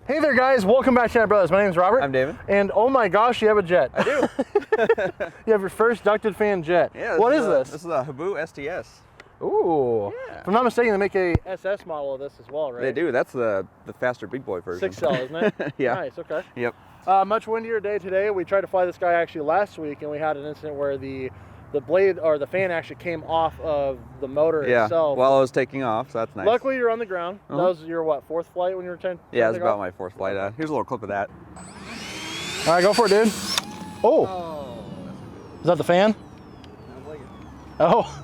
Hey there guys, welcome back to Jet Brothers. My name is Robert. I'm David. And oh my gosh, you have a jet. I do. You have your first ducted fan jet. Yeah. What is this? This is a Habu STS. Ooh. Yeah. If I'm not mistaken, they make a SS model of this as well, right? They do. That's the faster big boy version. 6-cell, isn't it? Yeah. Nice, okay. Yep. Much windier day today. We tried to fly this guy actually last week, and we had an incident where the blade or the fan actually came off of the motor itself. While I was taking off, so that's nice. Luckily, you're on the ground. That was your, what, 4th flight when you were trying to Yeah, it's take about off? my 4th flight. Here's a little clip of that. All right, go for it, dude. Oh. Is that the fan? Oh.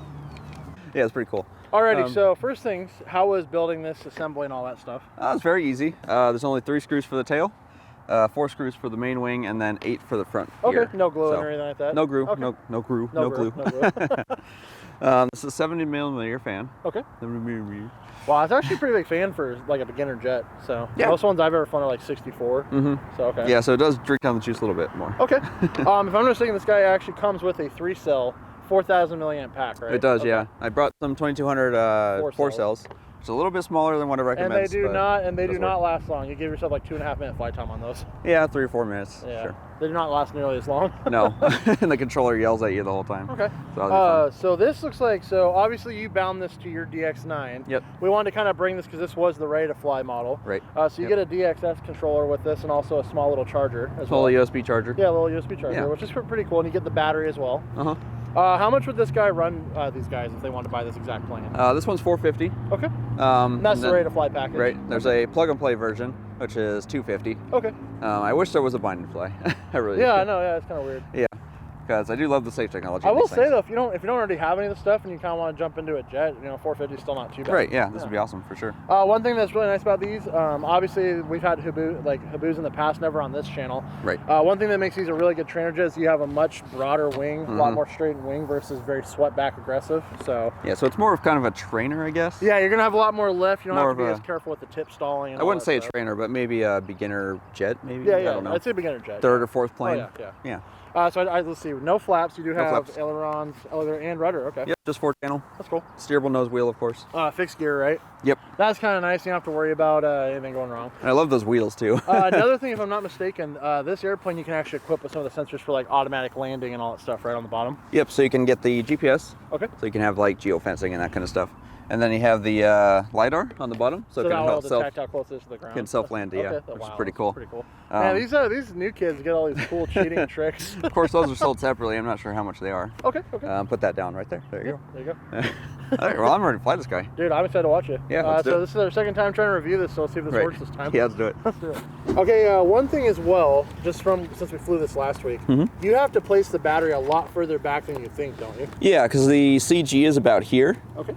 Yeah, it's pretty cool. Alrighty, so first things, how was building this, assembling, all that stuff? It's very easy. There's only 3 screws for the tail, 4 screws for the main wing, and then 8 for the front Okay, gear. no glue or anything like that? No glue, Okay. no glue. No glue. This is a 70mm fan. Okay. 70mm. Wow, it's actually a pretty big fan for like a beginner jet. So yeah. Most ones I've ever flown are like 64. So okay. Yeah, so it does drink down the juice a little bit more. Okay. If I'm not mistaken, this guy actually comes with a 3-cell, 4,000 milliamp pack, right? It does, okay. yeah. I brought some 2200 4 cells. It's a little bit smaller than what I recommend. And they do not last long. You give yourself like 2.5 minute flight time on those. Yeah, 3 or 4 minutes. Yeah. Sure. They do not last nearly as long. No, and the controller yells at you the whole time. Okay. So this looks like, so obviously you bound this to your DX9. Yep. We wanted to kind of bring this because this was the ready to fly model. Right. So you get a DXS controller with this and also a small little charger as well. Little USB charger. Yeah, a little USB charger, which is pretty cool. And you get the battery as well. How much would this guy run these guys if they wanted to buy this exact plane? This one's $450. Okay. That's the ready to fly package. Right. There's a plug and play version, which is $250. Okay. I wish there was a bind and fly. I really. Yeah, I know. Yeah, it's kind of weird. Yeah. Because I do love the safe technology. I will say though, if you don't already have any of the stuff and you kind of want to jump into a jet, 450 is still not too bad. Right. Yeah. This would be awesome for sure. One thing that's really nice about these, obviously we've had Habus in the past, never on this channel. Right. One thing that makes these a really good trainer jet is you have a much broader wing, a lot more straightened wing versus very swept back aggressive. So. Yeah. So it's more of kind of a trainer, I guess. Yeah, you're gonna have a lot more lift. You don't have to be as careful with the tip stalling. And I wouldn't say stuff. a trainer, but maybe a beginner jet. Maybe. Yeah, I don't know. I'd say beginner jet. 3rd or 4th plane. Oh, yeah. Yeah. So let's see, no flaps. You do have flaps. ailerons, elevator, and rudder. Okay. Yep, just 4-channel. That's cool. Steerable nose wheel, of course. Fixed gear, right? Yep. That's kind of nice. You don't have to worry about anything going wrong. And I love those wheels too. Another thing, if I'm not mistaken, this airplane you can actually equip with some of the sensors for like automatic landing and all that stuff right on the bottom. Yep. So you can get the GPS. Okay. So you can have like geofencing and that kind of stuff. And then you have the LiDAR on the bottom, so it can help tactile closest to the ground. Can self-land, yeah, which is pretty cool. Pretty cool. Man, these new kids get all these cool cheating tricks. Of course, those are sold separately. I'm not sure how much they are. Okay. Okay. Put that down right there. There you go. There you go. All right. Well, I'm ready to fly this guy. Dude, I'm excited to watch it. Yeah. Let's do it. This is our second time trying to review this, so let's see if this works this time. Yeah, let's do it. Let's do it. Okay. One thing as well, just since we flew this last week, you have to place the battery a lot further back than you think, don't you? Yeah, because the CG is about here. Okay.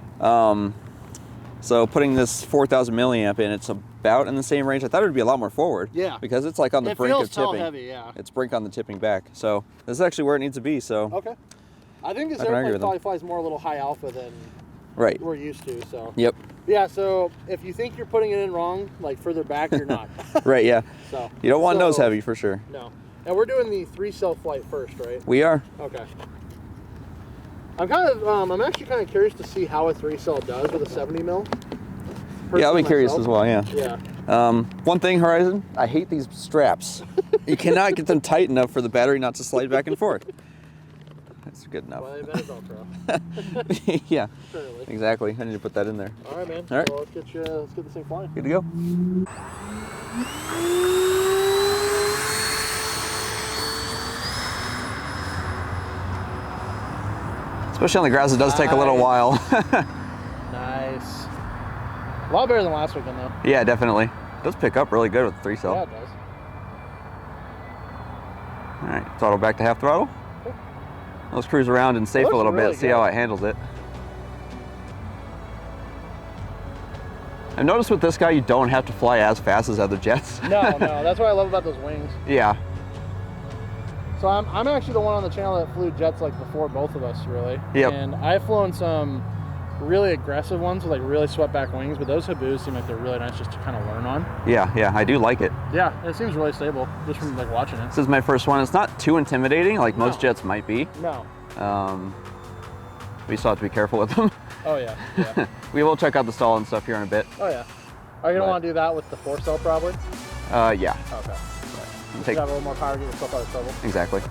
So putting this 4,000 milliamp in, it's about in the same range. I thought it would be a lot more forward. Yeah. Because it's like on the brink of tipping. It feels heavy, yeah. It's brink on the tipping back. So this is actually where it needs to be. So. Okay. I think this airplane probably flies more a little high alpha than we're used to. So. Yep. Yeah. So if you think you're putting it in wrong, like further back, you're not. Right. Yeah. So. You don't want nose heavy for sure. No. And we're doing the 3-cell flight first, right? We are. Okay. I'm actually kind of curious to see how a 3-cell does with a 70 mil. Yeah, I'll be curious as well, yeah. Yeah. One thing, Horizon, I hate these straps. You cannot get them tight enough for the battery not to slide back and forth. That's good enough. Well, they better Velcro. Yeah, Surely. Exactly. I need to put that in there. All right, man. All right. Well, let's get this thing flying. Good to go. Especially on the grass, it does take a little while. Nice. A lot better than last weekend, though. Yeah, definitely. It does pick up really good with the 3-cell. Yeah, it does. All right, throttle back to half throttle. Cool. Let's cruise around and safe a little bit, see how it handles it. I've noticed with this guy, you don't have to fly as fast as other jets. No, that's what I love about those wings. Yeah. So I'm actually the one on the channel that flew jets like before both of us, really. Yep. And I've flown some really aggressive ones with like really swept back wings, but those Habus seem like they're really nice just to kind of learn on. Yeah, I do like it. Yeah, it seems really stable just from like watching it. This is my first one. It's not too intimidating like most jets might be. No. We still have to be careful with them. Oh yeah. We will check out the stall and stuff here in a bit. Oh yeah. Are you gonna want to do that with the 4-cell probably? Yeah. Okay. Take, You got a little more power, get yourself out of trouble. exactly.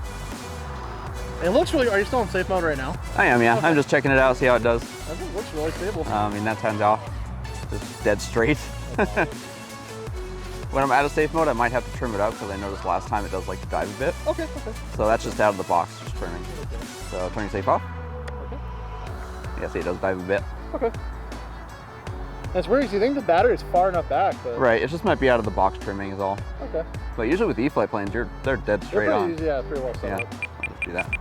It looks really. Are you still in safe mode right now? I am, yeah. Okay. I'm just checking it out, see how it does. I think it looks really stable. I mean, that time's off. Just dead straight. When I'm out of safe mode, I might have to trim it up because I noticed last time it does like to dive a bit. Okay, okay. So that's just out of the box, just trimming. Okay. So turning safe off. Okay. Yeah, see, it does dive a bit. Okay. That's weird because you think the battery is far enough back, but... Right, it just might be out of the box trimming is all. Okay. But usually with E-Flite planes, they're dead straight They're on. pretty easy, yeah, pretty well set Yeah, up. I'll just do that.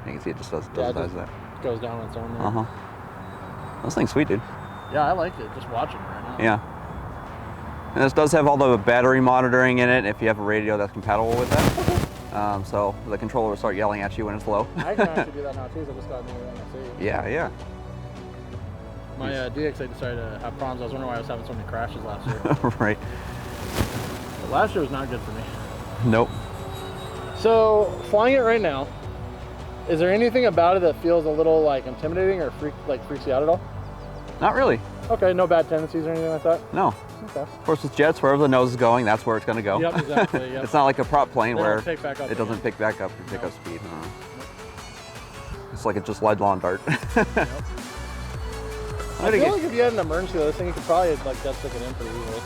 You can see it just does Yeah, it that. just goes down on its own. There. This thing's sweet, dude. Yeah, I like it. Just watching it right now. Yeah. And this does have all the battery monitoring in it if you have a radio that's compatible with that. So the controller will start yelling at you when it's low. I can actually do that now too, so I just got a new NSA. Yeah, yeah. My DX8 decided to have problems. I was wondering why I was having so many crashes last year. Right. But last year was not good for me. Nope. So, flying it right now, is there anything about it that feels a little like intimidating or freaks you out at all? Not really. Okay, no bad tendencies or anything like that? No. Okay. Of course, with jets, wherever the nose is going, that's where it's going to go. Yep, exactly. Yep. It's not like a prop plane They where don't pick back up it doesn't again. pick back up and pick up speed. It's like it just led lawn dart. Yep. I feel like if you had an emergency with this thing, you could probably like dead stick it in pretty easily.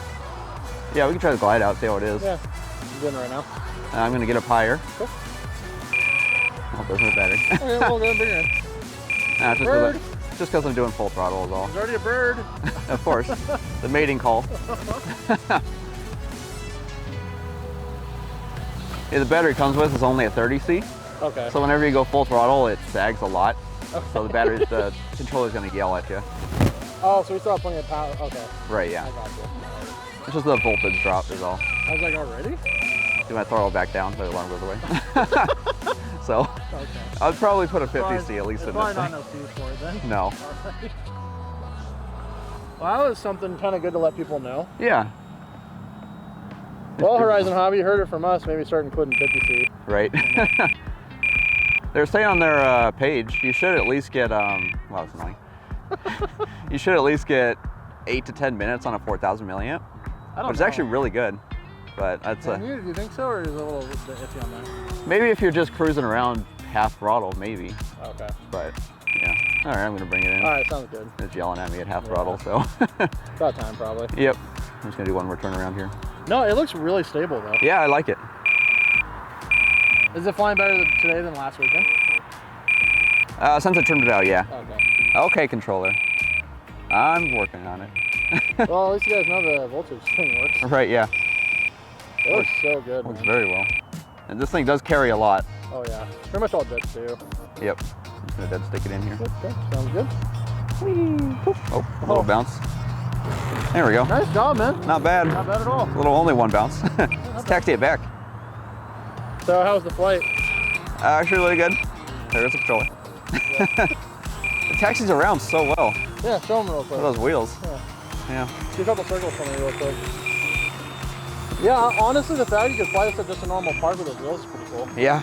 Yeah, we can try the glide out, see how it is. Yeah, I'm doing it right now. I'm going to get up higher. Cool. Oh, there's no battery. Okay, we'll go and bring her in. Nah, Bird. just because I'm doing full throttle is all. There's already a bird. Of course. The mating call. Yeah, the battery it comes with is only a 30C. Okay. So whenever you go full throttle, it sags a lot. Okay. So the controller's going to yell at you. Oh, so we still have plenty of power. Okay. Right, I yeah. got you. It's just the voltage drop is all. I was like, already? Do my throttle back down so the alarm goes away. So Okay. I'd probably put a 50C at least in this probably thing. not no fuse for it then. No. All right. Well, that was something kind of good to let people know. Yeah. Well, Horizon Hobby, you heard it from us. Maybe start including 50C. Right. They're saying on their page, you should at least get, wow, that's annoying. You should at least get 8 to 10 minutes on a 4,000 milliamp. I don't Which is know. actually really good. But that's Do you think so, or is it a little bit iffy on that? maybe if you're just cruising around half throttle, maybe. Okay. But yeah. All right, I'm gonna bring it in. All right, sounds good. It's yelling at me at half Yeah. throttle, so. About time, probably. Yep. I'm just gonna do one more turn around here. No, it looks really stable, though. Yeah, I like it. Is it flying better today than last weekend? Since I turned it out, yeah. Okay. Okay, controller. I'm working on it. Well, at least you guys know the voltage thing works. Right, yeah. It looks so good, Works man. very well. And this thing does carry a lot. Oh, yeah. Pretty much all jets do. Yep. I'm just gonna dead stick it in here. Okay, sounds good. Oh, a little bounce. There we go. Nice job, man. Not bad. Not bad at all. A little only one bounce. Let's taxi it back. So, how was the flight? Actually really good. There's the controller. It taxis around so well. Yeah, show them real Look quick. at those wheels. Yeah. Yeah. Do a couple circles for me real quick. Yeah, honestly, the fact you could fly this at just a normal park with those wheels is pretty cool. Yeah.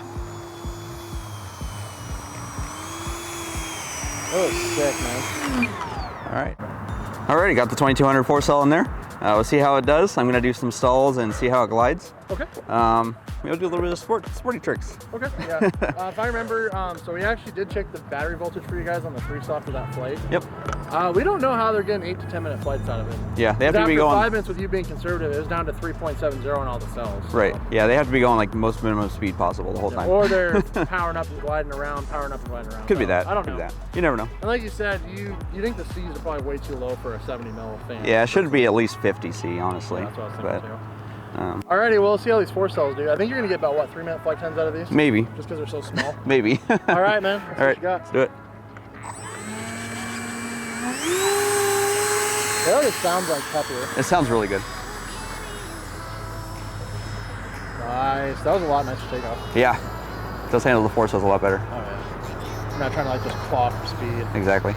It was sick, man. All right. Alrighty, got the 2200 4-cell in there. We'll see how it does. I'm gonna do some stalls and see how it glides. Okay. We'll do a little bit of sporty tricks. Okay. Yeah. If I remember, so we actually did check the battery voltage for you guys on the 3-star for that flight. Yep. We don't know how they're getting 8 to 10 minute flights out of it. Yeah, they have to be After going 5 minutes with you being conservative, it was down to 3.70 on all the cells. so- right. Yeah, they have to be going like most minimum speed possible the whole time. Or they're powering up and gliding around, powering up and gliding around. Could be So, that. I don't Could know. be that. You never know. And like you said, you think the C's are probably way too low for a 70 mil fan. Yeah, it should be at least 50C, honestly. Yeah, that's what I was thinking But too. um, Alrighty, well, let's see how these 4 cells do. I think you're gonna get about what, 3 minute flight times out of these? maybe, Just because they're so small. maybe. All right, man. Let's see All what right, you got. let's do it. It already sounds like peppier. It sounds really good. Nice. That was a lot nicer takeoff. Yeah, it does handle the 4-cells a lot better. Oh yeah. I'm not trying to like just claw for speed. Exactly.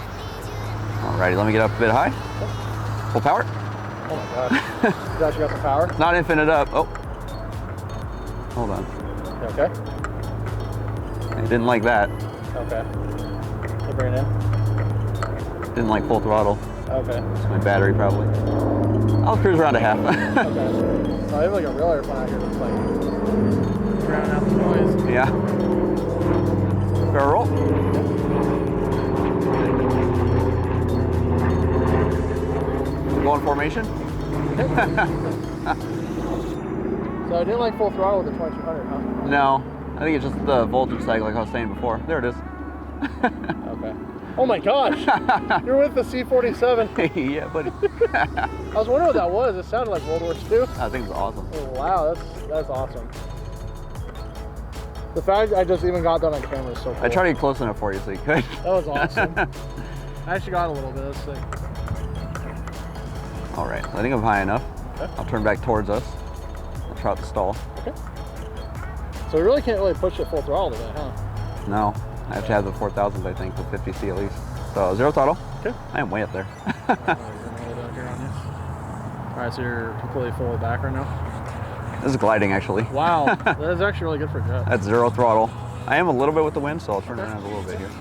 Alrighty, let me get up a bit high. Full power. Oh my gosh. You actually got the power? Not infinite up. Oh. Hold on. You okay? I didn't like that. Okay. You bring it in? Didn't like full throttle. Okay. It's my battery probably. I'll cruise around a half. Okay. So I have like a real airplane out here that's like drowning out the noise. Yeah. Barrel roll. Going formation. So I didn't like full throttle with the 2200, huh? No, I think it's just the voltage cycle, like I was saying before. There it is. Okay. Oh my gosh! You're with the C-47. Yeah, buddy. I was wondering what that was. It sounded like World War II. I think it's awesome. Oh, wow, that's awesome. The fact I just even got that on camera is so cool. I tried to get close enough for you so you could. That was awesome. I actually got a little bit. That's sick. All right, I think I'm high enough. Okay. I'll turn back towards us. I'll try out the stall. Okay. So we really can't really push it full throttle today, huh? No, I have to have the 4000s, I think, with 50C at least. So 0 throttle. Okay. I am way up there. All right, so you're completely fully back right now? This is gliding, actually. Wow, that is actually really good for jet. That's 0 throttle. I am a little bit with the wind, so I'll turn it around a little bit here.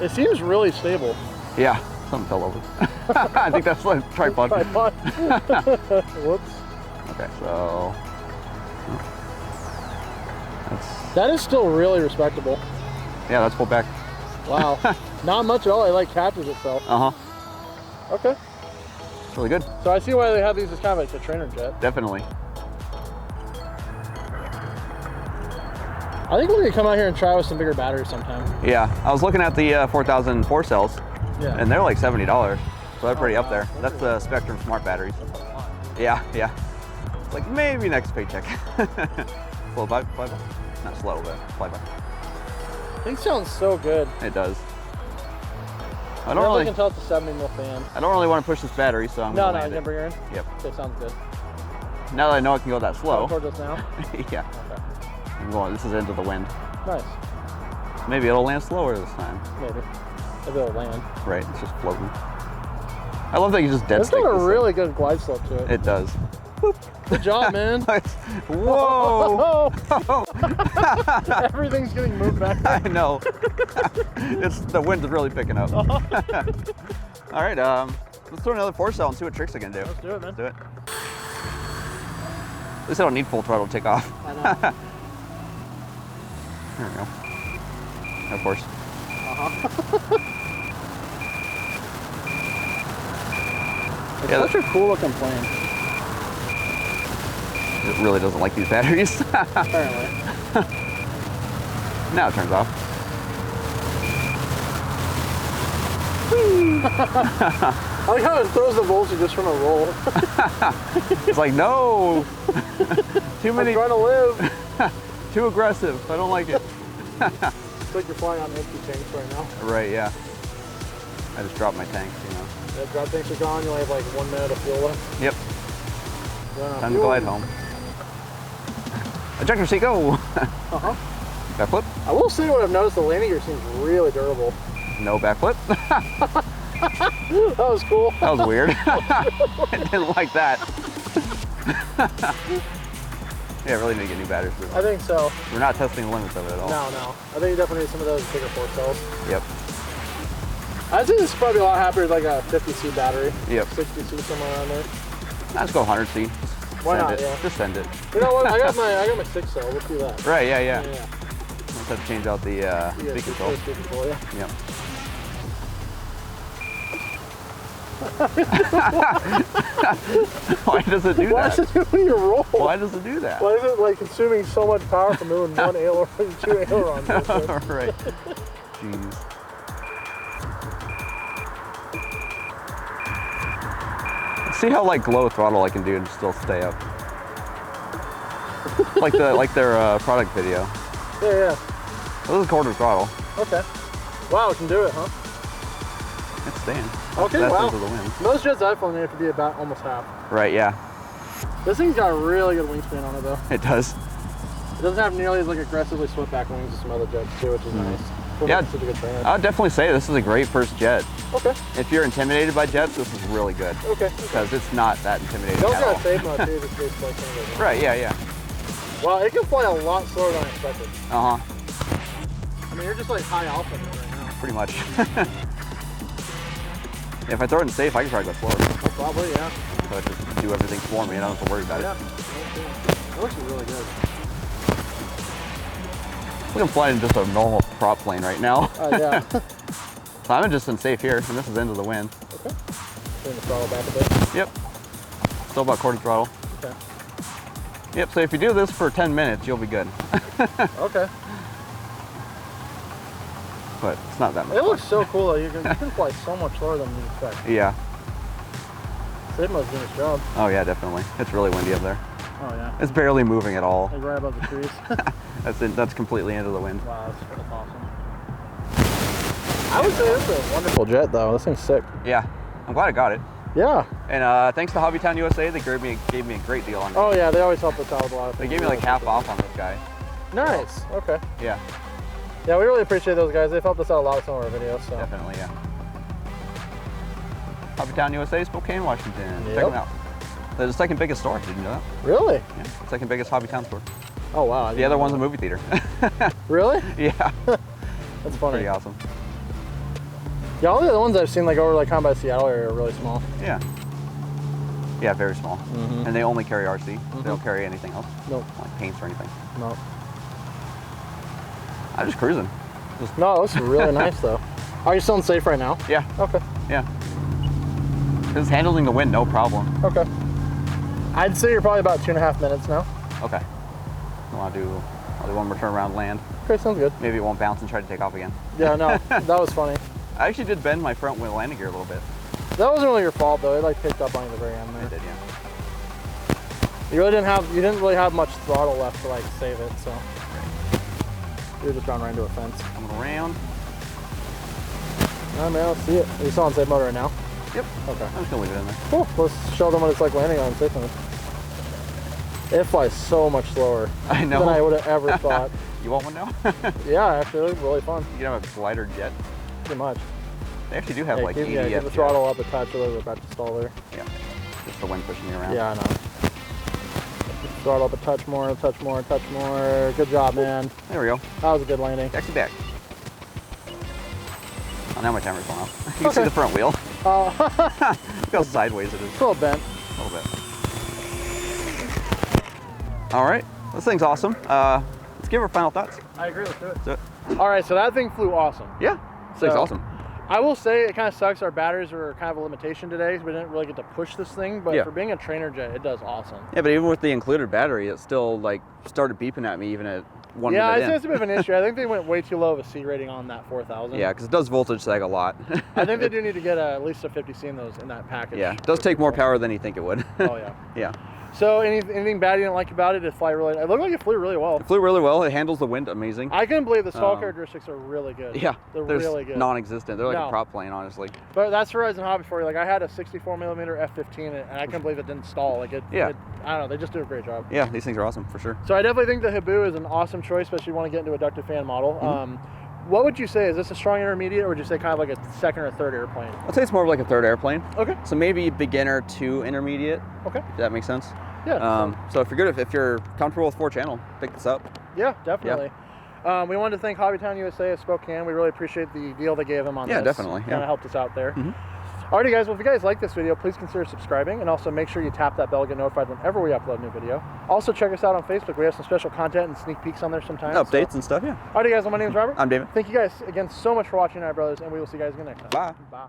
It seems really stable. Yeah, something fell over. I think that's like tripod. Tripod. Whoops. Okay, so That is still really respectable. yeah, that's pulled back. Wow. Not much at all. It like catches itself. Okay. It's really good. So I see why they have these as kind of like a trainer jet. Definitely. I think we're gonna come out here and try with some bigger batteries sometime. Yeah, I was looking at the 4004 cells, Yeah. and they're like $70, so they're pretty up wow. there. That's the Spectrum Smart batteries. Yeah, yeah. It's like maybe next paycheck. Slow by, not slow, but fly by. Thing sounds so good. It does. I I don't really. can tell it's a 70 mil fan. I don't really want to push this battery, so I'm No, gonna no, land you it. never bring her in? Yep. Okay, sounds good. Now that I know I can go that slow. Towards us now? Yeah. Okay. I'm going. This is into the wind. Nice. Maybe it'll land slower this time. Maybe. Maybe it'll land. Right. It's just floating. I love that you just dead It's stick got a this thing. really good glide slope to it. It does. Good job, man. Whoa! Everything's getting moved back. I know. It's the wind's really picking up. All right, let's throw another 4-cell and see what tricks I can do. Let's do it, man. Let's do it. At least I don't need full throttle to take off. I know. There we go. Of course. It's Yeah, such a cool looking plane. It really doesn't like these batteries. Apparently. Now it turns off. I like how it throws the voltage just from a roll. It's like, no! Too I'm many, trying to live. too aggressive. I don't like it. It's like you're flying on empty tanks right now. Right, yeah. I just dropped my tanks, you know. The drop tanks are gone. You only have like 1 minute of fuel left. Yep. Run out of Time to fuel. glide home. Ejector seat, go! Backflip? I will say what I've noticed, the landing gear seems really durable. No backflip. That was cool. That was weird. I didn't like that. Yeah, I really need to get new batteries for I this. think so. We're not testing the limits of it at all. No. I think you definitely need some of those bigger 4 cells. Yep. I'd say this is probably a lot happier with like a 50C battery. Yep. 60C, somewhere around there. Let's go 100C. Why Send not, it. yeah. Just send it. You know what? I got my 6 cell. Let's do that. Right, yeah. Yeah. Let's have to change out the speed control. Speed control, yeah. Yep. Why does it do Why that? does it do when you roll? Why does it do that? Why is it like consuming so much power from moving one aileron, 2 ailerons? Right. Jeez. Let's see how like low throttle I can do and still stay up. like their product video. Yeah. This is quarter throttle. Okay. Wow, it can do it, huh? It's staying. Okay, That's wow. into the wind. Most jets I've flown, they have to be about almost half. Right, yeah. This thing's got a really good wingspan on it, though. It does. It doesn't have nearly as like aggressively swept back wings as some other jets too, which is nice. Yeah, Such a good trainer. I would definitely say this is a great first jet. Okay. If you're intimidated by jets, this is really good. Okay. Because it's not that intimidating Don't at all. gotta save much too, just in case like some of those. Right, yeah. Wow, it can fly a lot slower than I expected. Uh-huh. I mean, you're just like high alpha right now. Pretty much. If I throw it in safe, I can probably go slower. Oh, probably, yeah. So I just do everything for me. I don't have to worry about it. It looks really good. Look, I'm flying just a normal prop plane right now. Yeah. So I'm just in safe here, and this is into the wind. Okay. Turn the throttle back a bit. Yep. Still about quarter throttle. Okay. Yep, so if you do this for 10 minutes, you'll be good. Okay. But it's not that much. It looks so cool though. You can fly so much slower than you expect. Yeah. Sigma's doing its job. Oh yeah, definitely. It's really windy up there. Oh yeah. It's barely moving at all. Like right above the trees. That's completely into the wind. Wow, that's awesome. I would say it's a wonderful jet though. This thing's sick. Yeah, I'm glad I got it. Yeah. And thanks to Hobbytown USA, they gave me a great deal on it. Oh yeah, they always help us out with a lot of They things. gave me like half off on this guy. Nice. Okay. Yeah. Yeah, we really appreciate those guys. They've helped us out a lot with some of our videos. So. Definitely, yeah. Hobbytown USA, Spokane, Washington. Yep. Check them out. They're the second biggest store. Did you know that? Really? Yeah. The second biggest Hobbytown store. Oh wow. The other one's a movie theater. Really? Yeah. That's funny. Pretty awesome. Yeah, all the other ones I've seen like over like kind of by the Seattle area are really small. Yeah. Yeah, very small. Mm-hmm. And they only carry RC. They don't carry anything else. Nope. Like paints or anything. Nope. I'm just cruising. No, this is really nice though. Are you still in safe right now? Yeah. Okay. Yeah. It's handling the wind, no problem. Okay. I'd say you're probably about 2.5 minutes now. Okay. I'll do one more turn around land. Okay, sounds good. Maybe it won't bounce and try to take off again. Yeah, no, that was funny. I actually did bend my front wheel landing gear a little bit. That wasn't really your fault though. It like picked up on you at the very end I there. did, yeah. You didn't really have much throttle left to like save it, so. You were just running right into a fence. Coming around. Oh man, let's see it. Are you still on safe mode right now? Yep. Okay. I'm just gonna leave it in there. Cool. Let's show them what it's like landing on safe mode. It flies so much slower I know. than I would have ever thought. You want one now? Yeah, actually, it looked really fun. You can have a glider jet. Pretty much. They actually do have like give, 80 yeah, give the throttle up a touch, or they're about to stall there. Yeah. Just the wind pushing me around. Yeah, I know. Throttle up a touch more, a touch more, a touch more. Good job, man. There we go. That was a good landing. Taxi back. Oh, now my timer's going off. You can see the front wheel. Oh, Look how sideways it is. it's a little bent. A little bit. All right. This thing's awesome. Let's give our final thoughts. I agree with it. Do it. All right, so that thing flew awesome. Yeah. This thing's So- awesome. I will say it kind of sucks. Our batteries were kind of a limitation today. We didn't really get to push this thing, but Yeah. for being a trainer jet, it does awesome. Yeah, but even with the included battery, it still like started beeping at me even at 1 Yeah, I'd minute say in. it's a bit of an issue. I think they went way too low of a C rating on that 4000. Yeah, because it does voltage sag a lot. I think they do need to get at least a 50C in that package. Yeah, it does take more power than you think it would. Oh yeah. Yeah. So anything bad you didn't like about it? It looked like it flew really well. It flew really well. It handles the wind amazing. I couldn't believe the stall characteristics are really good. Yeah, they're they're really good. non-existent. They're like No. a prop plane, honestly. But that's Horizon Hobby for you. Like I had a 64mm F15 and I couldn't believe it didn't stall. Like Yeah. I don't know. They just do a great job. Yeah, these things are awesome for sure. So I definitely think the Habu is an awesome choice, especially if you want to get into a ducted fan model. What would you say? Is this a strong intermediate, or would you say kind of like a second or third airplane? I'd say it's more of like a third airplane. Okay. So maybe beginner to intermediate. Okay. If that makes sense. Yeah. So if you're good, if you're comfortable with 4-channel, pick this up. Yeah, definitely. We wanted to thank Hobbytown USA of Spokane. We really appreciate the deal they gave them on this. Yeah, definitely. Kind of helped us out there. Mhm. Alrighty guys, well if you guys like this video, please consider subscribing and also make sure you tap that bell to get notified whenever we upload a new video. Also check us out on Facebook. We have some special content and sneak peeks on there sometimes. Updates and stuff, yeah. Alrighty guys, well my name is Robert. I'm David. Thank you guys again so much for watching, Brothers, and we will see you guys again next time. Bye. Bye.